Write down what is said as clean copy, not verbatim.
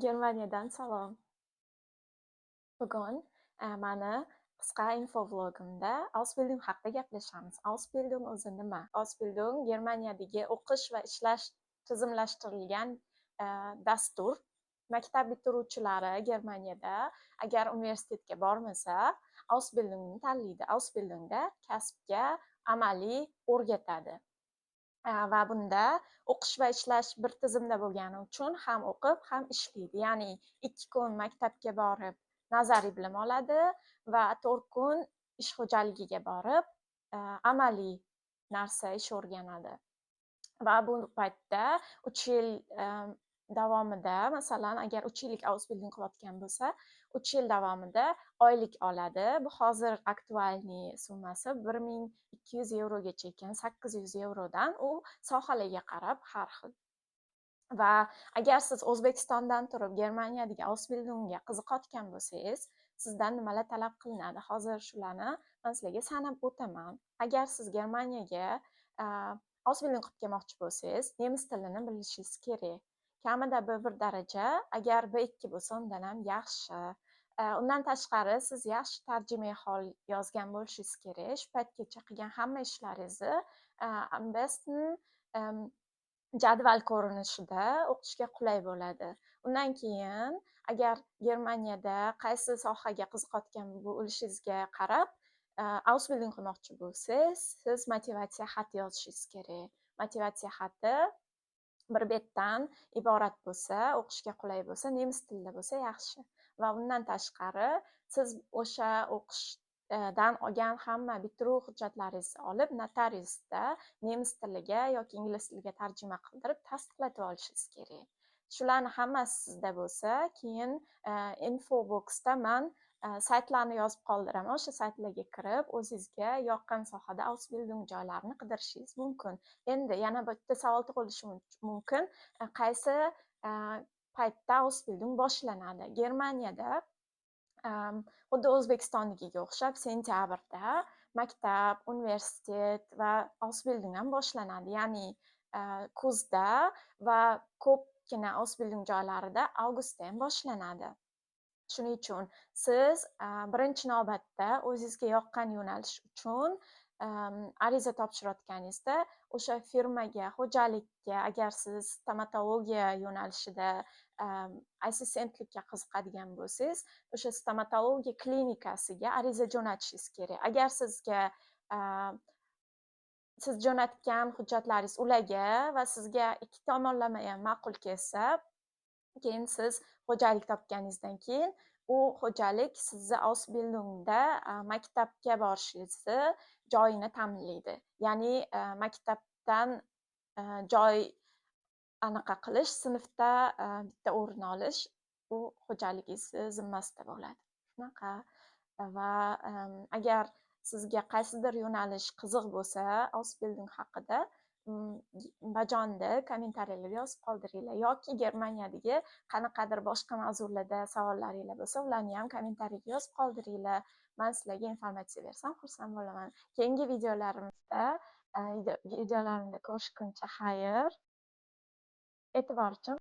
Germaniyadan salom. Bugun mani qisqa infovlogimda Ausbildung haqida gaplashamiz. Ausbildung o'zi nima? Ausbildung Germaniyadagi o'qish va ishlash tizimlashtirilgan dastur. Maktab bitiruvchilari Germaniyada agar universitetga bormasa, Ausbildungni tanlaydi. Ausbildungda kasbga amaliy o'rgatadi. Va bunda o'qish va ishlash bir tizimda bo'lgani uchun ham o'qib, ham ishlaydi. Ya'ni 2 kun maktabga borib nazariy bilim oladi va 4 kun ish xo'jaligiga borib, amaliy narsa, ish o'rganadi. Va bu paytda 3 yil davomida, masalan, agar 3 yillik Ausbildung qilayotgan bo'lsa, 3 yil davomida oylik oladi. Bu hozir aktualniy summasi 1200 yevrogacha ekan, 800 yevrodan. U sohalarga qarab har xil. Va agar siz O'zbekistondan turib Germaniyadagi Ausbildungga qiziqayotgan bo'lsangiz, sizdan nimalar talab qilinadi? Hozir shularni men sizlarga sanab o'taman. Agar siz Germaniyaga Ausbildung qilib kelmoqchi bo'lsangiz, nemis tilini bilishingiz kerak. Kamida B1 daraja, agar B2 bo'lsa, undan ham yaxshi. Undan tashqari siz yaxshi tarjimai hol yozgan bo'lishingiz kerak. Shu paytgacha qilgan hamma ishlaringizni am besten jadval ko'rinishida o'qishga qulay bo'ladi. Undan keyin agar Germaniyada qaysi sohaga qiziqayotgan bo'lishingizga qarab Ausbildung qilmoqchi bo'lsangiz, siz motivatsiya xati yozishingiz kerak. Motivatsiya xati bir betdan iborat bo'lsa, o'qishga qulay bo'lsa, nemis tilida bo'lsa yaxshi. Va undan tashqari siz o'sha o'qishdan olgan hamma bitiruv hujjatlaringizni olib, notariusda nemis tiliga yoki ingliz tiliga tarjima qildirib tasdiqlatib olishingiz kerak. Shularni hammasi sizda bo'lsa, keyin infoboxda men saytlarni yozib qoldiraman. O'sha saytlarga kirib, o'zingizga yoqqan sohada Ausbildung joylarini qidirishingiz mumkin. Endi yana bitta savol tug'ilishi mumkin. Qaysi paytda Ausbildung boshlanadi? Germaniyada xuddi O'zbekistonnikiga o'xshab sentyabrda maktab, universitet va Ausbildung ham boshlanadi. Ya'ni kuzda va ko'pgina Ausbildung joylarida avgustda ham boshlanadi. Shuning uchun siz birinchi navbatda o'zingizga yoqqan yo'nalish uchun ariza topshirayotganingizda o'sha firmaga, xo'jalikka, agar siz stomatologiya yo'nalishida assistentlikka qiziqadigan bo'lsangiz, o'sha stomatologiya klinikasiga ariza jo'natishingiz kerak. Agar siz jo'natgan hujjatlaringiz ularga va sizga ikki tomonlama ham ma'qul kelsa, keyin siz xo'jalik topganingizdan keyin u xo'jalik sizni Ausbildungda maktabga borishingizni joyini ta'minlaydi. Ya'ni maktabdan joy anaqa qilish, sinfda bitta o'rin olish u xo'jaligingizni zimmasida bo'ladi. Shunaqa. Va agar sizga qaysidir yo'nalish qiziq bo'lsa, Ausbildung haqida bajonda kommentariyalarga yozib qoldiringlar. Yoki Germaniyadagi qanaqadir boshqa mavzularda savollaringiz bo'lsa, ularni ham kommentariyaga yozib qoldiringlar. Men sizlarga informatsiya bersam xursand bo'laman. Keyingi videolarimda ko'rishguncha xayr. E'tibor uchun